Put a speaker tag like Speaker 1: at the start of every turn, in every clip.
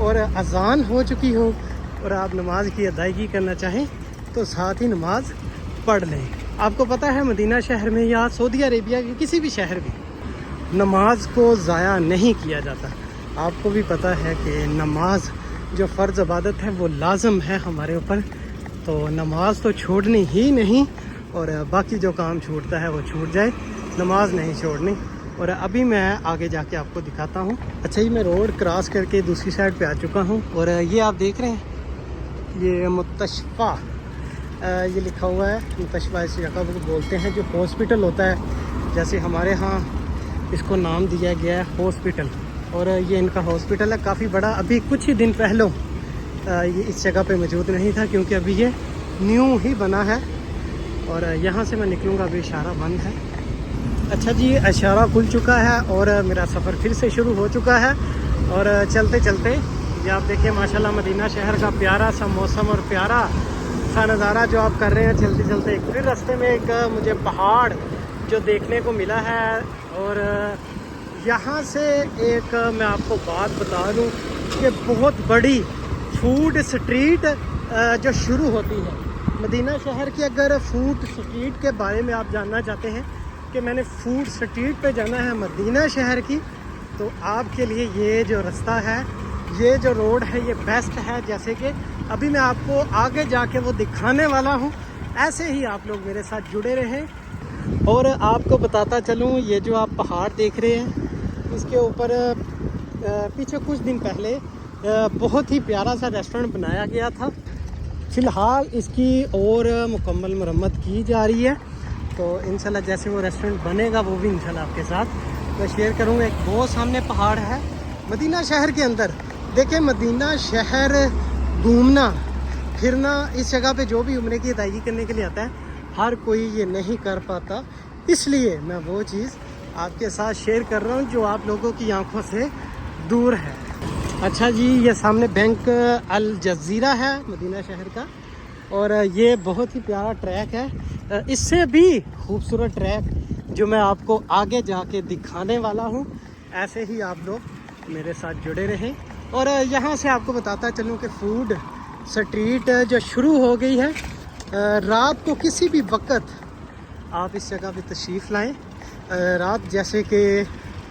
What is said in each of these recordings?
Speaker 1: اور اذان ہو چکی ہو اور آپ نماز کی ادائیگی کرنا چاہیں تو ساتھ ہی نماز پڑھ لیں۔ آپ کو پتہ ہے مدینہ شہر میں یا سعودی عربیہ کے کسی بھی شہر میں نماز کو ضائع نہیں کیا جاتا۔ آپ کو بھی پتہ ہے کہ نماز جو فرض عبادت ہے وہ لازم ہے ہمارے اوپر، تو نماز تو چھوڑنی ہی نہیں، اور باقی جو کام چھوٹتا ہے وہ چھوٹ جائے، نماز نہیں چھوڑنی۔ اور ابھی میں آگے جا کے آپ کو دکھاتا ہوں۔ اچھا میں روڈ کراس کر کے دوسری سائڈ پہ آ چکا ہوں، اور یہ آپ دیکھ رہے ہیں یہ مستشفیٰ یہ لکھا ہوا ہے۔ مستشفیٰ اس جگہ کو بولتے ہیں جو ہاسپٹل ہوتا ہے، جیسے ہمارے ہاں اس کو نام دیا گیا ہے ہاسپٹل، اور یہ ان کا ہاسپٹل ہے کافی بڑا۔ ابھی کچھ ہی دن پہلوں یہ اس جگہ پہ موجود نہیں تھا، کیونکہ ابھی یہ نیو ہی بنا ہے، اور یہاں سے میں نکلوں گا، ابھی اشارہ بند ہے۔ اچھا اشارہ کھل چکا ہے اور میرا سفر پھر سے شروع ہو چکا ہے، اور چلتے چلتے یہ آپ دیکھیں ماشاءاللہ مدینہ شہر کا پیارا سا موسم اور پیارا سا نظارہ جو آپ کر رہے ہیں چلتے چلتے۔ پھر راستے میں ایک مجھے پہاڑ جو دیکھنے کو ملا ہے، اور یہاں سے ایک میں آپ کو بات بتا دوں کہ بہت بڑی فوڈ سٹریٹ جو شروع ہوتی ہے مدینہ شہر کی۔ اگر فوڈ سٹریٹ کے بارے میں آپ جاننا چاہتے ہیں کہ میں نے فوڈ سٹریٹ پہ جانا ہے مدینہ شہر کی، تو آپ کے لیے یہ جو رستہ ہے، یہ جو روڈ ہے، یہ بیسٹ ہے۔ جیسے کہ ابھی میں آپ کو آگے جا کے وہ دکھانے والا ہوں، ایسے ہی آپ لوگ میرے ساتھ جڑے رہیں۔ اور آپ کو بتاتا چلوں، یہ جو آپ پہاڑ دیکھ رہے ہیں اس کے اوپر پیچھے کچھ دن پہلے بہت ہی پیارا سا ریسٹورنٹ بنایا گیا تھا۔ فی الحال اس کی اور مکمل مرمت کی جا رہی ہے، تو انشاءاللہ جیسے وہ ریسٹورنٹ بنے گا وہ بھی انشاءاللہ آپ کے ساتھ میں شیئر کروں گا۔ ایک بہت سامنے پہاڑ ہے مدینہ شہر کے اندر۔ دیکھیں مدینہ شہر گھومنا پھرنا، اس جگہ پہ جو بھی عمرے کی ادائیگی کرنے کے لیے آتا ہے ہر کوئی یہ نہیں کر پاتا، اس لیے میں وہ چیز آپ کے ساتھ شیئر کر رہا ہوں جو آپ لوگوں کی آنکھوں سے دور ہے۔ اچھا یہ سامنے بینک الجزیرہ ہے مدینہ شہر کا، اور یہ بہت ہی پیارا ٹریک ہے، اس سے بھی خوبصورت ٹریک جو میں آپ کو آگے جا کے دکھانے والا ہوں۔ ایسے ہی آپ لوگ میرے ساتھ جڑے رہیں، اور یہاں سے آپ کو بتاتا چلوں کہ فوڈ سٹریٹ جو شروع ہو گئی ہے، رات کو کسی بھی وقت آپ اس جگہ پہ تشریف لائیں۔ رات جیسے کہ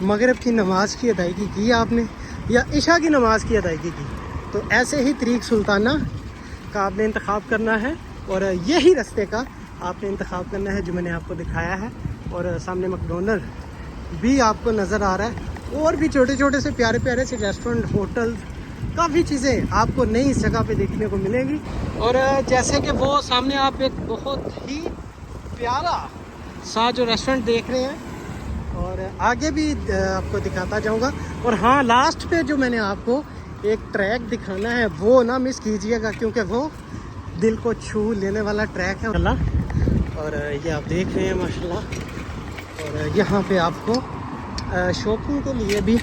Speaker 1: مغرب کی نماز کی ادائیگی کی آپ نے، یا عشاء کی نماز کی ادائیگی کی، تو ایسے ہی طریق سلطانہ کا آپ نے انتخاب کرنا ہے، اور یہی رستے کا آپ نے انتخاب کرنا ہے جو میں نے آپ کو دکھایا ہے۔ اور سامنے میکڈونلڈ بھی آپ کو نظر آ رہا ہے، اور بھی چھوٹے چھوٹے سے پیارے پیارے سے ریسٹورنٹ، ہوٹل، کافی چیزیں آپ کو نئی اس جگہ پہ دیکھنے کو ملیں گی۔ اور جیسے کہ وہ سامنے آپ ایک بہت ہی پیارا سا جو ریسٹورنٹ دیکھ رہے ہیں، اور آگے بھی آپ کو دکھاتا جاؤں گا۔ اور ہاں لاسٹ پہ جو میں نے آپ کو ایک ٹریک دکھانا ہے وہ نہ مس کیجئے گا، کیونکہ وہ دل کو چھو لینے والا ٹریک ہے اللہ۔ اور یہ آپ دیکھ رہے ہیں ماشاءاللہ، اور یہاں پہ آپ کو شاپنگ کے لیے بھی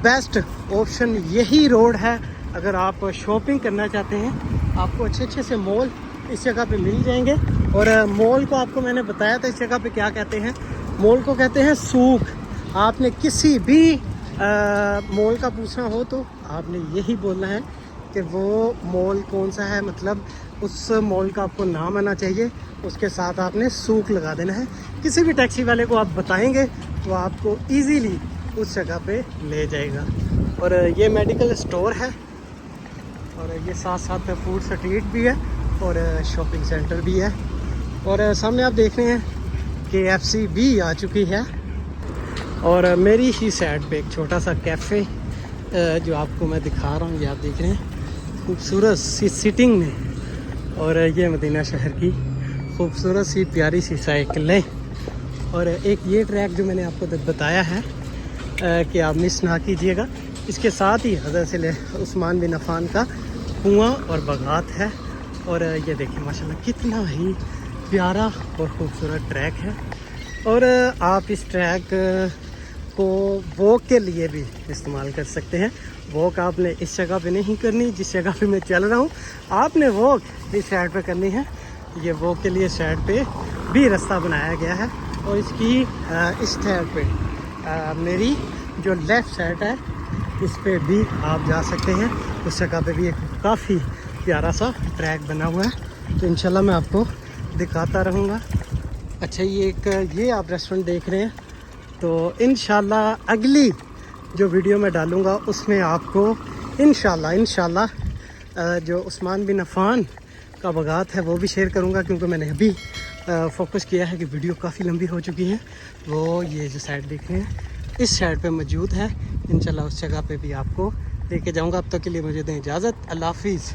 Speaker 1: بیسٹ آپشن یہی روڈ ہے۔ اگر آپ شاپنگ کرنا چاہتے ہیں آپ کو اچھے اچھے سے مال اس جگہ پہ مل جائیں گے، اور مال کو آپ کو میں نے بتایا تھا اس جگہ پہ کیا کہتے ہیں، مال کو کہتے ہیں سوق۔ آپ نے کسی بھی مال کا پوچھنا ہو تو آپ نے یہی بولنا ہے کہ وہ مال کون سا ہے، مطلب اس مال کا آپ کو نام آنا چاہیے، اس کے ساتھ آپ نے سوق لگا دینا ہے۔ کسی بھی ٹیکسی والے کو آپ بتائیں گے تو آپ کو ایزیلی اس جگہ پہ لے جائے گا۔ اور یہ میڈیکل اسٹور ہے، اور یہ ساتھ ساتھ فوڈ سٹریٹ بھی ہے، اور شاپنگ سینٹر بھی ہے، اور سامنے آپ دیکھ رہے ہیں KFC بھی آ چکی ہے، اور میری ہی سائڈ پہ ایک چھوٹا سا کیفے جو آپ کو میں دکھا رہا ہوں، یہ آپ دیکھ رہے ہیں خوبصورت سی سیٹنگ میں، اور یہ مدینہ شہر کی خوبصورت سی پیاری سی سائیکلیں، اور ایک یہ ٹریک جو میں نے آپ کو بتایا ہے کہ آپ مس نہ کیجیے گا۔ اس کے ساتھ ہی حضرت عثمان بن عفان کا کنواں اور بغات ہے، اور یہ دیکھیں ماشاءاللہ کتنا ہی پیارا اور خوبصورت ٹریک ہے۔ اور آپ اس ٹریک کو واک کے لیے بھی استعمال کر سکتے ہیں۔ واک آپ نے اس جگہ پہ نہیں کرنی جس جگہ پہ میں چل رہا ہوں، آپ نے واک اس سائڈ پہ کرنی ہے۔ یہ واک کے لیے سائڈ پہ بھی رستہ بنایا گیا ہے، اور اس کی اس سائڈ پہ میری جو لیفٹ سائڈ ہے اس پہ بھی آپ جا سکتے ہیں۔ اس جگہ پہ بھی ایک کافی پیارا سا ٹریک بنا ہوا ہے، تو انشاءاللہ میں آپ کو دکھاتا رہوں گا۔ اچھا یہ آپ ریسٹورنٹ دیکھ رہے ہیں، تو انشاءاللہ اگلی جو ویڈیو میں ڈالوں گا اس میں آپ کو انشاءاللہ جو عثمان بن عفان کا باغات ہے وہ بھی شیئر کروں گا، کیونکہ میں نے ابھی فوکس کیا ہے کہ ویڈیو کافی لمبی ہو چکی ہے۔ وہ یہ جو سائڈ دیکھ رہے ہیں اس سائڈ پہ موجود ہے، انشاءاللہ اس جگہ پہ بھی آپ کو لے کے جاؤں گا۔ اب تک کے لیے مجھے دیں اجازت، اللہ حافظ۔